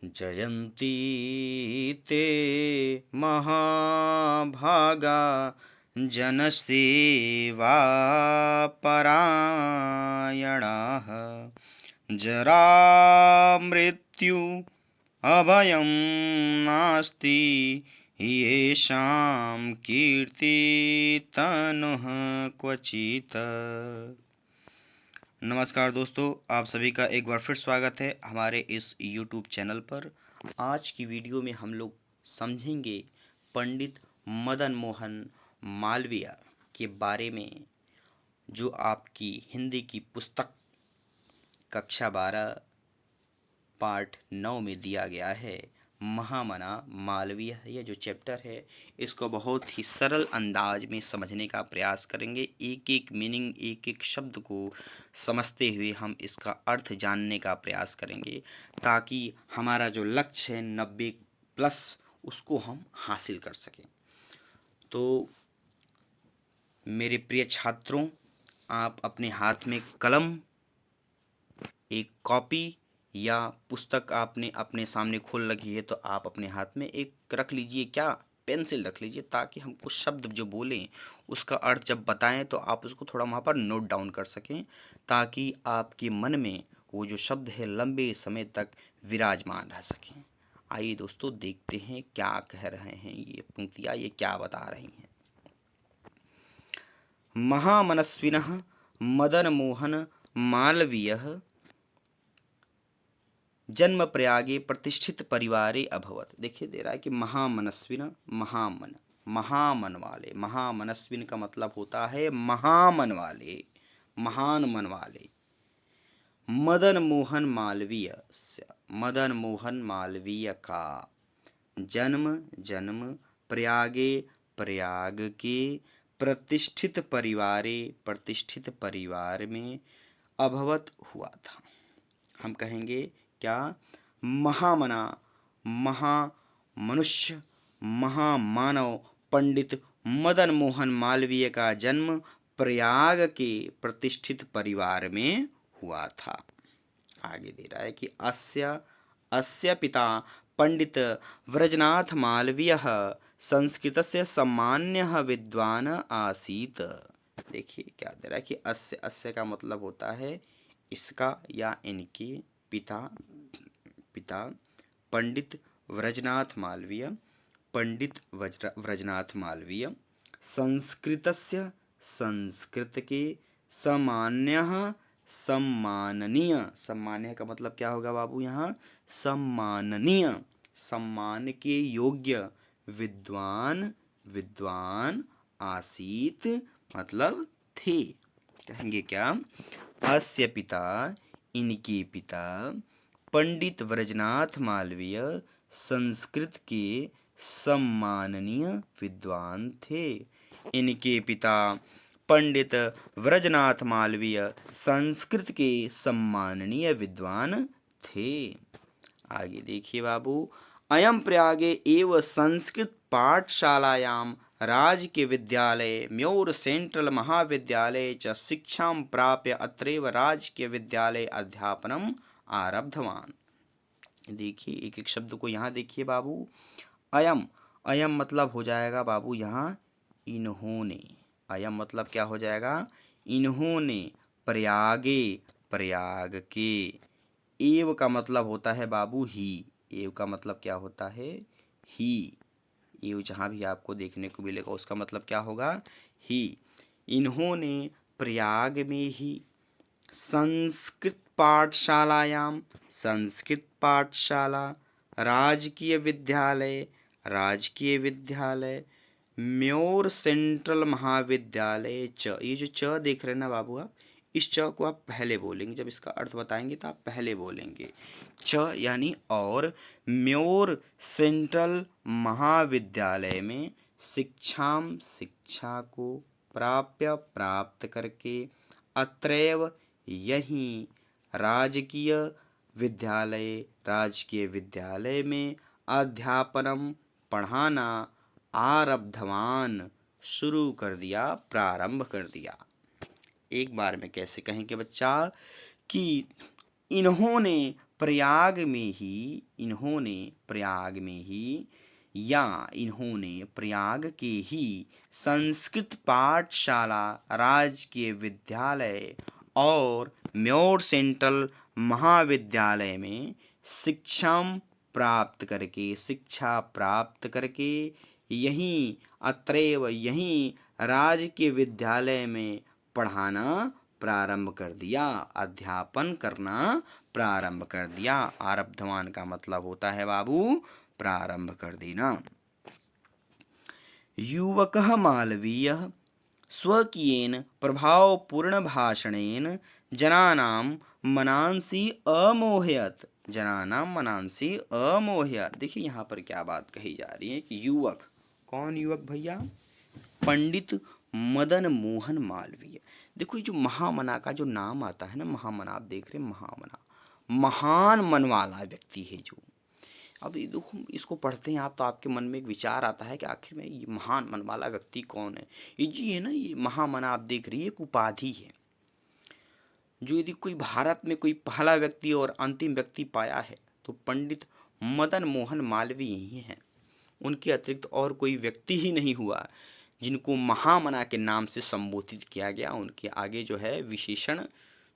जयन्ती ते महाभागा जनसेवापरायणाः जरामृत्यु अभयं नास्ति येषां कीर्तितनुः क्वचित्। नमस्कार दोस्तों, आप सभी का एक बार फिर स्वागत है हमारे इस YouTube चैनल पर। आज की वीडियो में हम लोग समझेंगे पंडित मदन मोहन मालवीय के बारे में, जो आपकी हिंदी की पुस्तक कक्षा 12 पार्ट 9 में दिया गया है। महामना मालवीय, यह जो चैप्टर है इसको बहुत ही सरल अंदाज में समझने का प्रयास करेंगे। एक एक मीनिंग, एक एक शब्द को समझते हुए हम इसका अर्थ जानने का प्रयास करेंगे, ताकि हमारा जो लक्ष्य है 90+ उसको हम हासिल कर सकें। तो मेरे प्रिय छात्रों, आप अपने हाथ में कलम, एक कॉपी या पुस्तक आपने अपने सामने खोल रखी है तो आप अपने हाथ में एक रख लीजिए, क्या पेंसिल रख लीजिए, ताकि हम कुछ शब्द जो बोलें उसका अर्थ जब बताएं तो आप उसको थोड़ा वहाँ पर नोट डाउन कर सकें, ताकि आपके मन में वो जो शब्द है लंबे समय तक विराजमान रह सकें। आइए दोस्तों, देखते हैं क्या कह रहे हैं ये पंक्तियाँ, ये क्या बता रही हैं। महामनस्विनः मदन मोहन मालवीयः जन्म प्रयागे प्रतिष्ठित परिवारे अभवत। देखिए दे रहा है कि महामनस्विन, महामन वाले। महामनस्विन का मतलब होता है महामन वाले, महान मन वाले। मदन मोहन मालवीय का जन्म प्रयाग के प्रतिष्ठित परिवार में अभवत हुआ था। हम कहेंगे क्या? महामना, महामनुष्य, महामानव पंडित मदन मोहन मालवीय का जन्म प्रयाग के प्रतिष्ठित परिवार में हुआ था। आगे दे रहा है कि अस्य पिता पंडित व्रजनाथ मालवीय संस्कृतस्य सामान्य विद्वान आसीत। देखिए क्या दे रहा है कि अस्य का मतलब होता है इसका या इनके पिता पंडित व्रजनाथ मालवीय संस्कृतस्य, संस्कृत के, सम्माननीय का मतलब क्या होगा बाबू? यहाँ सम्माननीय, सम्मान के योग्य, विद्वान आसीत मतलब थे। कहेंगे क्या? अस्य पिता, इनके पिता पंडित व्रजनाथ मालवीय संस्कृत के सम्माननीय विद्वान थे। इनके पिता पंडित व्रजनाथ मालवीय संस्कृत के सम्माननीय विद्वान थे। आगे देखिए बाबू, अयम प्रयागे एव संस्कृत पाठशालायां राजकीय विद्यालय म्योर सेंट्रल महाविद्यालय च शिक्षां प्राप्य अत्रैव राजकीय विद्यालय अध्यापनम आरब्धवान। देखिए एक एक शब्द को यहाँ देखिए बाबू। अयम मतलब हो जाएगा बाबू यहाँ इन्होंने। अयम मतलब क्या हो जाएगा? इन्होंने। प्रयाग के। एव का मतलब होता है बाबू ही। एव का मतलब क्या होता है? ही। एव जहाँ भी आपको देखने को मिलेगा उसका मतलब क्या होगा? ही। इन्होंने प्रयाग में ही संस्कृत पाठशाला, राजकीय विद्यालय, म्योर सेंट्रल महाविद्यालय च, ये जो च देख रहे हैं ना बाबू आप, इस च को आप पहले बोलेंगे, जब इसका अर्थ बताएंगे तो आप पहले बोलेंगे। च यानी और, म्योर सेंट्रल महाविद्यालय में शिक्षा को, प्राप्त करके, अत्रैव यहीं, राजकीय विद्यालय में अध्यापनम पढ़ाना, आरब्धवान शुरू कर दिया, प्रारंभ कर दिया। एक बार में कैसे कहेंगे बच्चा कि इन्होंने प्रयाग में ही इन्होंने प्रयाग में ही या इन्होंने प्रयाग के ही संस्कृत पाठशाला, राजकीय विद्यालय और म्योर सेंट्रल महाविद्यालय में शिक्षा प्राप्त करके यहीं अत्रैव यहीं राजकीय विद्यालय में पढ़ाना प्रारंभ कर दिया, अध्यापन करना प्रारंभ कर दिया। आरब्धवान का मतलब होता है बाबू प्रारंभ कर देना। युवकः मालवीयः स्वकीयेन प्रभावपूर्ण भाषणेन जनानां मनांसि अमोहयत्, जनानां मनांसि अमोहयत्। देखिए यहाँ पर क्या बात कही जा रही है कि युवक, कौन युवक भैया? पंडित मदन मोहन मालवीय। देखो ये जो महामना का जो नाम आता है ना, महामना, आप देख रहे हैं महामना, महान मन वाला व्यक्ति है जो। अब ये देखो इसको पढ़ते हैं आप तो आपके मन में एक विचार आता है कि आखिर में ये महान मन वाला व्यक्ति कौन है। ये जी है ना, ये महामना आप देख रही है, एक उपाधि है जो यदि कोई भारत में कोई पहला व्यक्ति और अंतिम व्यक्ति पाया है तो पंडित मदन मोहन मालवीय ही हैं। उनके अतिरिक्त और कोई व्यक्ति ही नहीं हुआ जिनको महामना के नाम से संबोधित किया गया। उनके आगे जो है विशेषण,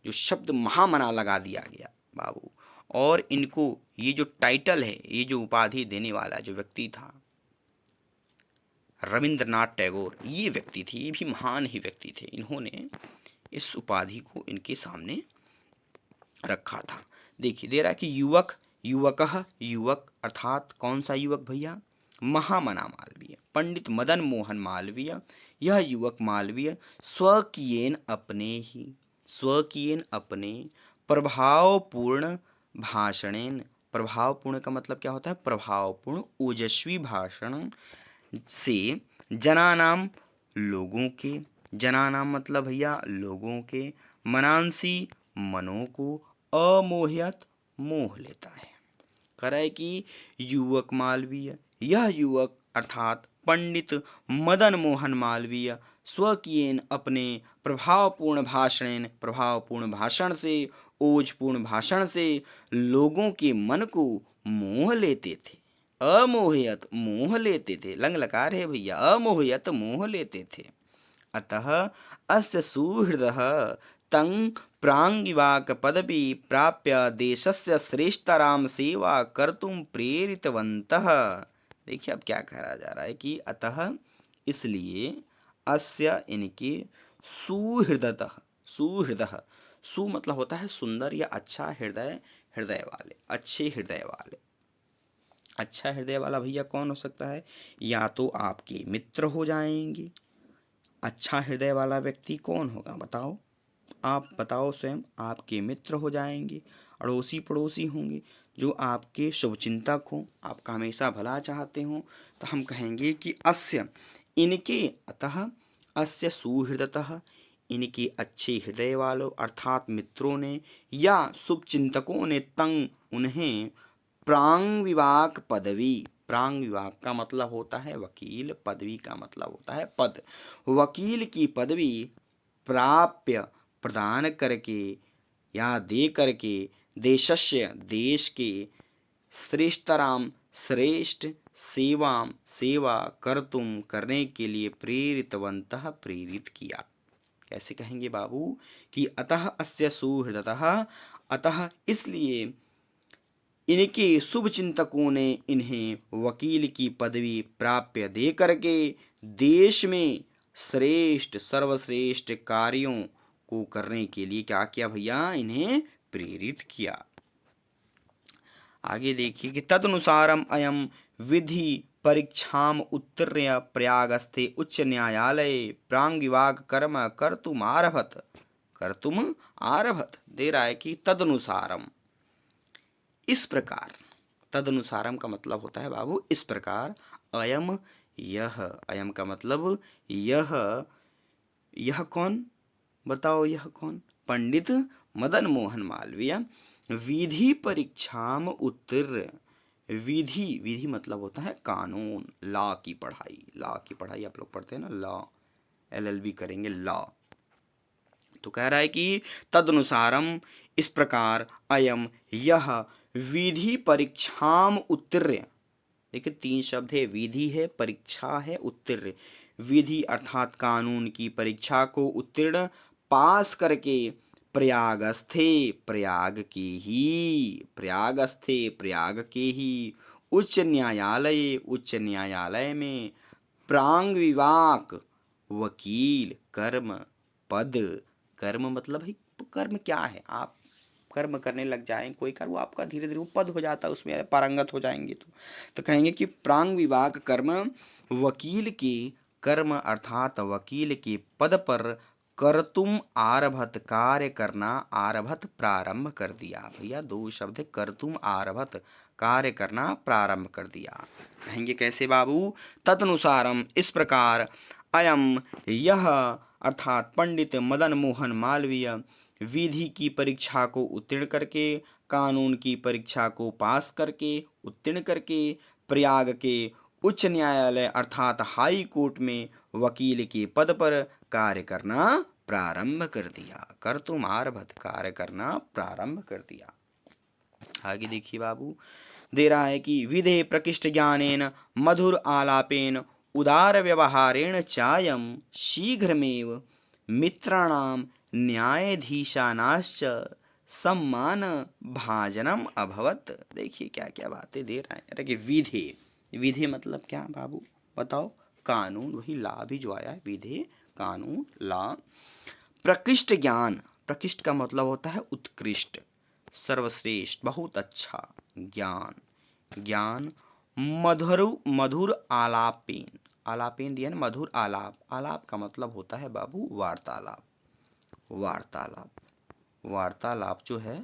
जो शब्द महामना लगा दिया गया बाबू। और इनको ये जो टाइटल है, ये जो उपाधि देने वाला जो व्यक्ति था रविंद्रनाथ टैगोर, ये व्यक्ति थे, ये भी महान ही व्यक्ति थे। इन्होंने इस उपाधि को इनके सामने रखा था। देखिए दे रहा है कि युवक, युवकः, युवक अर्थात कौन सा युवक भैया? महामना मालवीय, पंडित मदन मोहन मालवीय। यह युवक मालवीय स्वकीयेन अपने प्रभावपूर्ण भाषणेन, प्रभावपूर्ण का मतलब क्या होता है? प्रभावपूर्ण ओजस्वी भाषण से जनानाम, लोगों के, जनानाम मतलब भैया लोगों के, मनांसी मनों को, अमोहयत मोह लेता है। कह रहा है कि युवक मालवीय, यह युवक अर्थात पंडित मदन मोहन मालवीय स्वकीयेन अपने प्रभावपूर्ण भाषण से, ओजपूर्ण भाषण से लोगों के मन को मोह लेते थे। अमोहयत मोह लेते थे, लंग लकार है भैया, अमोहयत मोह लेते थे। अतः अस्य सुहृदः तं प्राङ्गिवाक पदवी प्राप्य देशस्य श्रेष्ठतरां सेवा कर्तुं प्रेरितवन्तः। देखिए अब क्या कहा जा रहा है कि अतः इसलिए, अस्य इनके, सुहृदतः, सुहृदः, सु मतलब होता है सुंदर या अच्छा, हृदय हृदय वाले, अच्छे हृदय वाले। अच्छा हृदय वाला भैया कौन हो सकता है? या तो आपके मित्र हो जाएंगे। अच्छा हृदय वाला व्यक्ति कौन होगा बताओ? आप बताओ स्वयं। आपके मित्र हो जाएंगे, अड़ोसी पड़ोसी होंगे जो आपके शुभचिंतक हों, आपका हमेशा भला चाहते हों। तो हम कहेंगे कि अस्य इनके, अतः अस्य सुहृदतः इनके अच्छे हृदय वालों अर्थात मित्रों ने या शुभचिंतकों ने तंग उन्हें प्रांग पदवी, प्रांग विभाग का मतलब होता है वकील, पदवी का मतलब होता है पद, वकील की पदवी प्राप्य प्रदान करके या दे करके देशस्य देश के श्रेष्ठतराम श्रेष्ठ सेवाम सेवा कर्तुम करने के लिए प्रेरितवन्तः प्रेरित किया। कैसे कहेंगे बाबू कि अतः अस्य सुहृदतः, अतः इसलिए इनके शुभ चिंतकों ने इन्हें वकील की पदवी प्राप्य दे करके देश में श्रेष्ठ सर्वश्रेष्ठ कार्यों को करने के लिए क्या किया भैया? इन्हें प्रेरित किया। आगे देखिए कि तदनुसारम अयम विधि परीक्षाम उत्तीर्ण प्रयागस्थे उच्च न्यायालय प्रांगिवाग कर्म कर्तुम आरभत। दे रहा है कि तदनुसारम, इस प्रकार, तदनुसारम का मतलब होता है बाबू इस प्रकार, अयम यह, अयम का मतलब यह, यह कौन बताओ? यह कौन? पंडित मदन मोहन मालवीय विधि परीक्षाम उत्तीर्ण, विधि, विधि मतलब होता है कानून, लॉ की पढ़ाई, लॉ की पढ़ाई आप लोग पढ़ते हैं ना, लॉ, LLB करेंगे लॉ, तो कह रहा है कि तदनुसारम, इस प्रकार, अयम यह विधि परीक्षाम उत्तीर्ण। देखिए 3 शब्द है, विधि है, परीक्षा है, उत्तीर्ण। विधि अर्थात कानून की परीक्षा को उत्तीर्ण पास करके प्रयागस्थे, प्रयाग के ही उच्च न्यायालय में प्रांग विवाक वकील कर्म पद। कर्म मतलब है, कर्म क्या है, आप कर्म करने लग जाएं कोई कर्म, वो आपका धीरे धीरे वो पद हो जाता है, उसमें पारंगत हो जाएंगे। तो कहेंगे कि प्रांग विभाग कर्म वकील के कर्म अर्थात वकील के पद पर कर्तुम आरभत, कार्य करना, आरभत प्रारंभ कर दिया। भैया 2 शब्द है, कर्तुम आरभत, कार्य करना प्रारंभ कर दिया। कहेंगे कैसे बाबू, तदनुसारम, इस प्रकार, अयम यह अर्थात पंडित मदन मोहन मालवीय विधि की परीक्षा को उत्तीर्ण करके, कानून की परीक्षा को पास करके, उत्तीर्ण करके, प्रयाग के उच्च न्यायालय अर्थात हाई कोर्ट में वकील के पद पर कार्य करना प्रारंभ कर दिया। कर तुम आरभत, कार्य करना प्रारंभ कर दिया। आगे देखिए बाबू, दे रहा है कि विधे प्रकृष्ट ज्ञानेन मधुर आलापेन उदार व्यवहारेण चायम शीघ्रमेव मित्राणाम न्यायाधीशानाश्च सम्मान भाजनम अभवत। देखिए क्या क्या बातें दे रहा है। अरे कि विधे, विधे मतलब क्या बाबू बताओ, कानून, वही ला भी जो आया है, विधे कानून ला। प्रकृष्ट ज्ञान, प्रकृष्ट का मतलब होता है उत्कृष्ट, सर्वश्रेष्ठ, बहुत अच्छा ज्ञान, ज्ञान मधुर आलापेन, आलापेन दिया ना, मधुर आलाप, आलाप का मतलब होता है बाबू वार्तालाप, वार्तालाप, वार्तालाप जो है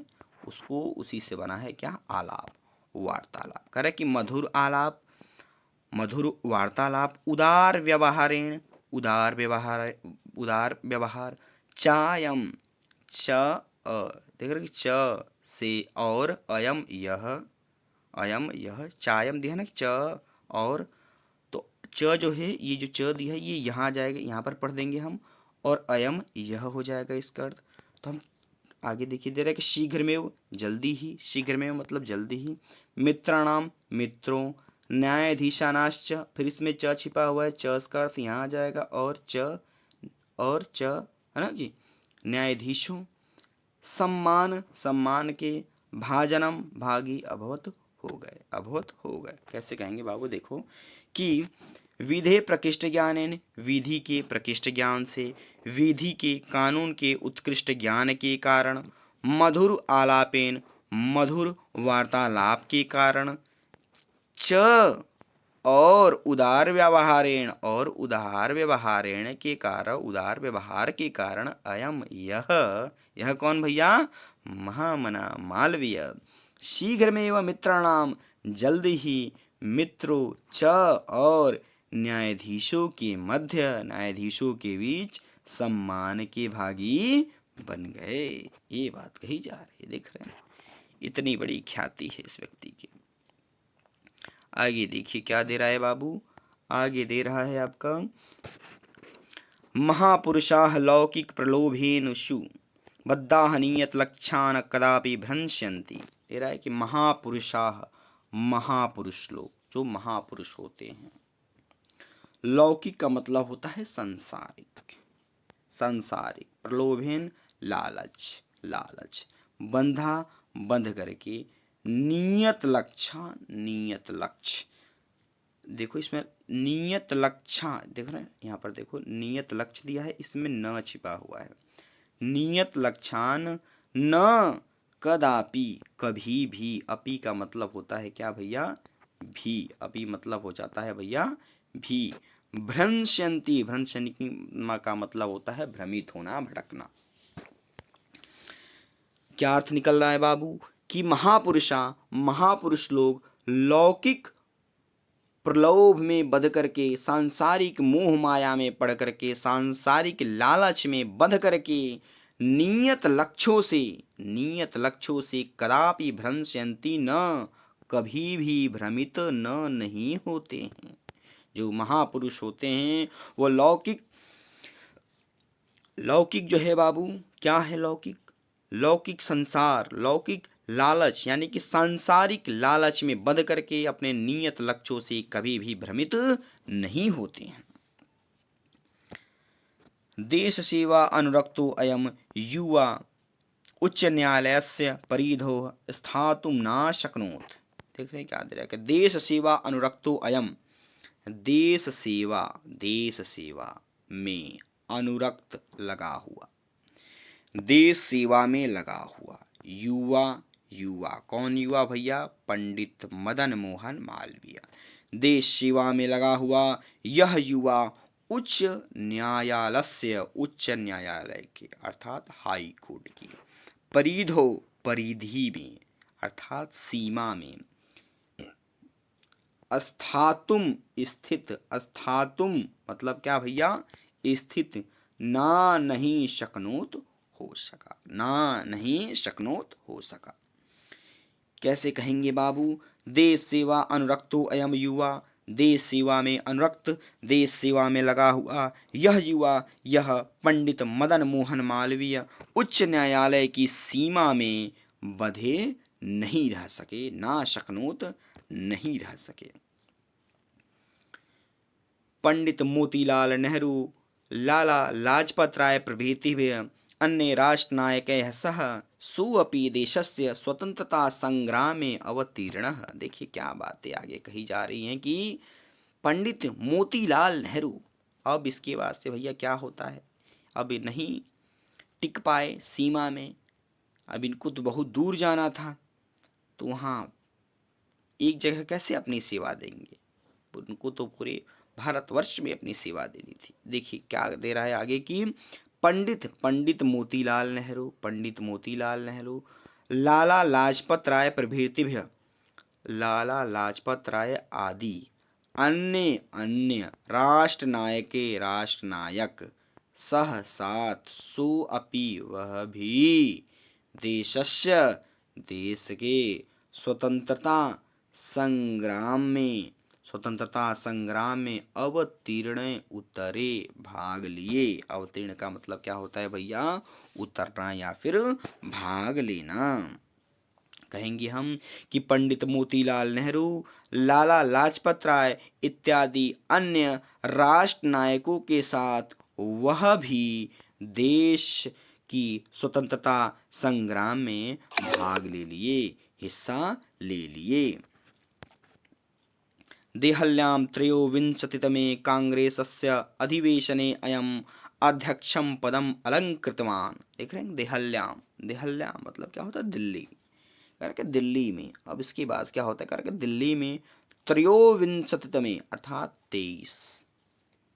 उसको उसी से बना है क्या, आलाप, वार्तालाप। करे कि मधुर आलाप, मधुर वार्तालाप, उदार व्यवहारेण, उदार व्यवहार, उदार व्यवहार, चायम, च देख रहे कि च से और अयम यह, अयम यह, चायम दिया ना च, और तो च जो है, ये जो च दिया है ये यहाँ जाएगा, यहाँ पर पढ़ देंगे हम, और अयम यह हो जाएगा इसका अर्थ। तो हम आगे देखिए दे रहा है कि शीघ्र में, जल्दी ही, शीघ्र में मतलब जल्दी ही, मित्राणाम, मित्रों, न्यायाधीशानाश्च, फिर इसमें च छिपा हुआ है, च का अर्थ यहाँ आ जाएगा, और च है ना जी, न्यायाधीशों, सम्मान, सम्मान के, भाजनम, भागी, अभवत हो गए, अभवत हो गए। कैसे कहेंगे बाबू, देखो कि विधे प्रकृष्ट ज्ञानेन, विधि के प्रकृष्ट ज्ञान से, विधि के कानून के उत्कृष्ट ज्ञान के कारण, मधुर आलापेन, मधुर वार्तालाप के कारण, च और उदार व्यवहारेण, और उदार व्यवहारेण के कारण, उदार व्यवहार के कारण, अयम यह कौन भैया, महामना मालवीय, शीघ्रमेव मित्राणाम, जल्द ही, मित्रों, च और न्यायाधीशों के मध्य, न्यायाधीशों के बीच सम्मान के भागी बन गए। ये बात कही जा रही है, देख रहे हैं, इतनी बड़ी ख्याति है इस व्यक्ति की। आगे देखिए क्या दे रहा है बाबू, आगे दे रहा है आपका, महापुरुषाः लौकिक प्रलोभेनुषु बद्धाहनीयत लक्षान कदापि भ्रंशयन्ति। दे रहा है कि महापुरुषाः, महापुरुष लोग, जो महापुरुष होते हैं, लौकिक का मतलब होता है संसारिक, संसारिक, प्रलोभन लालच, लालच, बंधा बंध करके, नियत लक्ष्य, नियत लक्ष्य, देखो इसमें नियत लक्ष्य, देख रहे हैं यहाँ पर, देखो नियत लक्ष्य दिया है, इसमें न छिपा हुआ है, नियत लक्ष्यान न कदापि, कभी भी, अपि का मतलब होता है क्या भैया, भी, अपि मतलब हो जाता है भैया भी, भ्रंशयन्ति, भ्रंशयन्ति का मतलब होता है भ्रमित होना, भटकना। क्या अर्थ निकल रहा है बाबू, कि महापुरुषा, महापुरुष लोग लौकिक प्रलोभ में बध करके, सांसारिक मोह माया में पड़ करके, सांसारिक लालच में बध करके, नियत लक्ष्यों से, नियत लक्ष्यों से कदापि भ्रंशयन्ति न, कभी भी भ्रमित न नहीं होते हैं। जो महापुरुष होते हैं वो लौकिक लौकिक जो है बाबू, क्या है लौकिक? लौकिक संसार, लौकिक लालच, यानी कि सांसारिक लालच में बंध करके अपने नियत लक्ष्यों से कभी भी भ्रमित नहीं होते हैं। देश सेवा अनुरक्तो अयम युवा उच्च न्यायालयस्य परिधो स्थातुं न शक्नोत। देख रहे हैं क्या दे रहा है कि देश सेवा अनुरक्तो अयम, देश सेवा में अनुरक्त लगा हुआ, देश सेवा में लगा हुआ युवा, युवा कौन युवा भैया? पंडित मदन मोहन मालवीय। देश सेवा में लगा हुआ यह युवा उच्च न्यायालय, उच्च न्यायालय के अर्थात हाई कोर्ट की, परिधो परिधि में अर्थात सीमा में, स्थातुम स्थित, स्थातुम मतलब क्या भैया? स्थित, ना नहीं शक्नोत हो सका, ना नहीं शक्नोत हो सका। कैसे कहेंगे बाबू? देश सेवा अनुरक्तो अयम युवा, देश सेवा में अनुरक्त, देश सेवा में लगा हुआ यह युवा, यह पंडित मदन मोहन मालवीय उच्च न्यायालय की सीमा में बंधे नहीं रह सके, ना शक्नोत नहीं रह सके। पंडित मोतीलाल नेहरू, लाला लाजपत राय प्रभृतिभिः अन्य राष्ट्रनायकैः सह सोऽपि देशस्य स्वतंत्रता संग्रामे अवतीर्णः। देखिए क्या बातें आगे कही जा रही हैं कि पंडित मोतीलाल नेहरू, अब इसके बाद से भैया क्या होता है, अब नहीं टिक पाए सीमा में, अब इनको तो बहुत दूर जाना था, तो वहाँ एक जगह कैसे अपनी सेवा देंगे? उनको तो पूरे भारतवर्ष में अपनी सेवा देनी थी। देखिए क्या दे रहा है आगे की पंडित मोतीलाल नेहरू, पंडित मोतीलाल नेहरू, लाला लाजपत राय प्रभृतिभ्य, लाला लाजपत राय आदि अन्य अन्य राष्ट्रनायक सह साथ सो अपि वह भी देशस्य, देश के स्वतंत्रता संग्राम में, स्वतंत्रता संग्राम में अवतीर्ण उतरे, भाग लिए। अवतीर्ण का मतलब क्या होता है भैया? उतरना या फिर भाग लेना। कहेंगे हम कि पंडित मोतीलाल नेहरू, लाला लाजपत राय इत्यादि अन्य राष्ट्र नायकों के साथ वह भी देश की स्वतंत्रता संग्राम में भाग ले लिए, हिस्सा ले लिए। देहल्यां त्रयोविंशतितमे कांग्रेसस्य अधिवेशने अयम् अध्यक्षं पदम अलंकृतवान। देख रहे हैं देहल्यां, देहल्यां मतलब क्या होता है? दिल्ली, करके दिल्ली में। अब इसके बाद क्या होता है करके दिल्ली में त्रयोविंशतितमे अर्थात 23,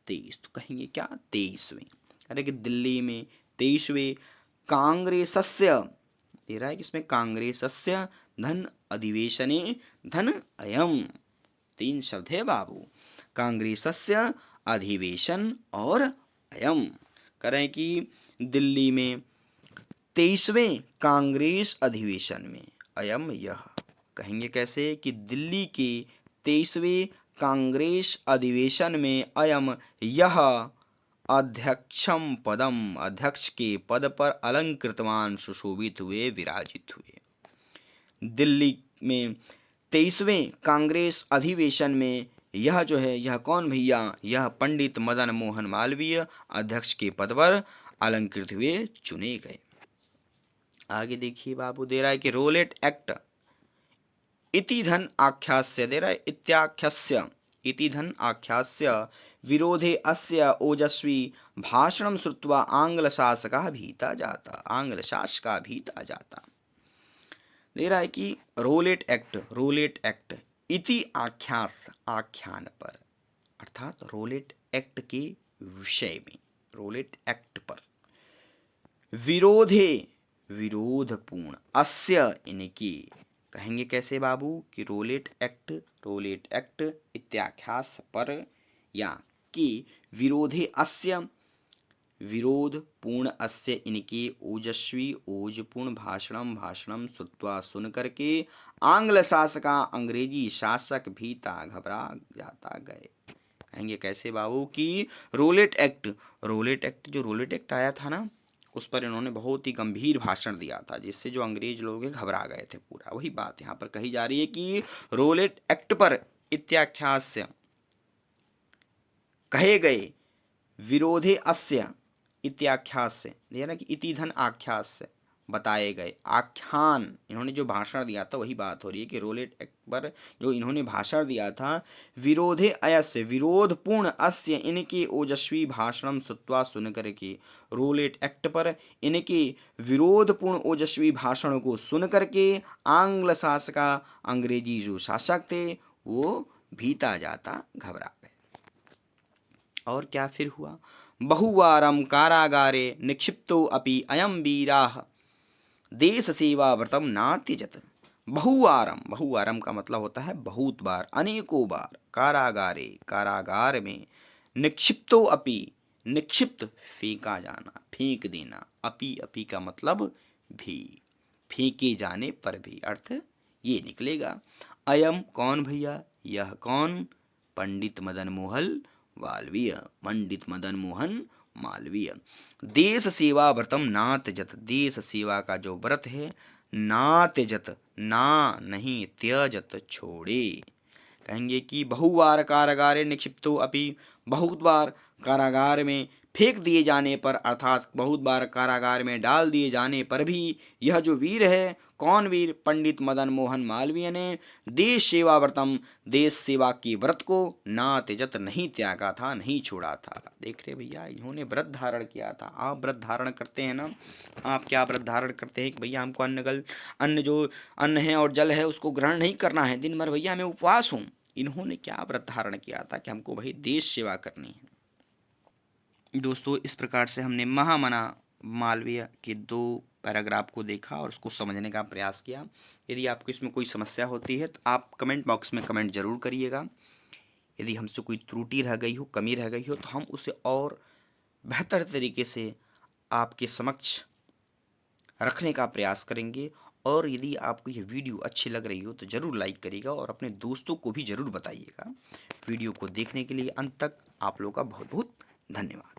तो कहेंगे क्या? 23वें, अरे कि दिल्ली में 23वें कांग्रेसस्य, दे रहा है कि इसमें कांग्रेसस्य धन अधिवेशने, धन अयम, 3 शब्द है बाबू, कांग्रेसस्य अधिवेशन और अयम। करें कि दिल्ली में 23वें कांग्रेस अधिवेशन में अयम यह, कहेंगे कैसे कि दिल्ली के 23वें कांग्रेस अधिवेशन में अयम यह अध्यक्षम पदम, अध्यक्ष के पद पर अलंकृतवान सुशोभित हुए, विराजित हुए। दिल्ली में 23वें कांग्रेस अधिवेशन में यह जो है, यह कौन भैया? यह पंडित मदन मोहन मालवीय अध्यक्ष के पद पर अलंकृत हुए, चुने गए। आगे देखिए बाबू, दे रहा है कि रोलेट एक्ट इति धन आख्यास्य, दे रहा है इत्याख्यस्य, इति धन आख्यास्य विरोधे अस्य ओजस्वी भाषणं श्रुत्वा आंग्ल शासका भीता जाता, आंग्ल शासका भीता जाता। दे रहा है कि रोलेट एक्ट इति आख्यास, आख्यान पर, अर्थात रोलेट एक्ट के विषय में, रोलेट एक्ट पर विरोधे, विरोधपूर्ण, अस्य इनकी, कहेंगे कैसे बाबू कि रोलेट एक्ट इत्याख्यास पर या कि विरोधे अस्य, विरोधपूर्ण अस्य इनके ओजस्वी, ओजपूर्ण भाषणम श्रुत्वा सुन करके आंग्ल शासका, अंग्रेजी शासक भीता घबरा जाता गए, कहेंगे कैसे बाबू कि रोलेट एक्ट, रोलेट एक्ट, जो रोलेट एक्ट आया था ना, उस पर इन्होंने बहुत ही गंभीर भाषण दिया था, जिससे जो अंग्रेज लोग हैं घबरा गए थे पूरा। वही बात यहाँ पर कही जा रही है कि रोलेट एक्ट पर इत्याख्यास्य कहे गए विरोधे अस्य इत्याख्यास्य, यह ना कि इति धन आख्यास्य बताए गए आख्यान, इन्होंने जो भाषण दिया था वही बात हो रही है कि रोलेट एक्ट पर जो इन्होंने भाषण दिया था, विरोधे अयस्य विरोधपूर्ण अस्य इनके ओजस्वी भाषणम सुत्वा सुन करके, रोलेट एक्ट पर इनके विरोधपूर्ण ओजस्वी भाषण को सुन करके आंग्ल शासका, अंग्रेजी जो शासक थे वो भीता जाता घबरा गए। और क्या फिर हुआ, बहुवारम कारागारे निक्षिप्तो अपि अयम वीराः देश सेवा व्रतम नात्यजत। बहुवारम, बहुवारम का मतलब होता है बहुत बार, अनेकों बार, कारागारे कारागार में, निक्षिप्तो अपि, निक्षिप्त फेंका जाना, फेंक देना, अपि, अपि का मतलब भी, फेंके जाने पर भी, अर्थ ये निकलेगा। अयम कौन भैया, यह कौन, पंडित मदन मोहन मालवीय, पंडित मदन मोहन मालवीय। देश सेवा व्रतम ना त्यजत, देश सेवा का जो व्रत है ना त्यजत, ना नहीं, त्यजत छोड़े। कहेंगे कि बहुवार कारागारे निक्षिप्तो अपि, बहुत बार कारागार में फेंक दिए जाने पर, अर्थात बहुत बार कारागार में डाल दिए जाने पर भी यह जो वीर है, कौन वीर, पंडित मदन मोहन मालवीय ने देश सेवा व्रतम, देश सेवा की व्रत को ना त्यजत, नहीं त्यागा था, नहीं छोड़ा था। देख रहे भैया, इन्होंने व्रत धारण किया था। आप व्रत धारण करते हैं ना, आप क्या व्रत धारण करते हैं कि भैया हमको अन्न जो अन्न है और जल है उसको ग्रहण नहीं करना है, दिन भर भैया मैं उपवास हूँ। इन्होंने क्या व्रत धारण किया था कि हमको भाई देश सेवा करनी है। दोस्तों, इस प्रकार से हमने महामना मालवीय के 2 पैराग्राफ को देखा और उसको समझने का प्रयास किया। यदि आपको इसमें कोई समस्या होती है तो आप कमेंट बॉक्स में कमेंट जरूर करिएगा। यदि हमसे कोई त्रुटि रह गई हो, कमी रह गई हो, तो हम उसे और बेहतर तरीके से आपके समक्ष रखने का प्रयास करेंगे। और यदि आपको यह वीडियो अच्छी लग रही हो तो ज़रूर लाइक करिएगा और अपने दोस्तों को भी ज़रूर बताइएगा। वीडियो को देखने के लिए अंत तक आप लोगों का बहुत बहुत धन्यवाद।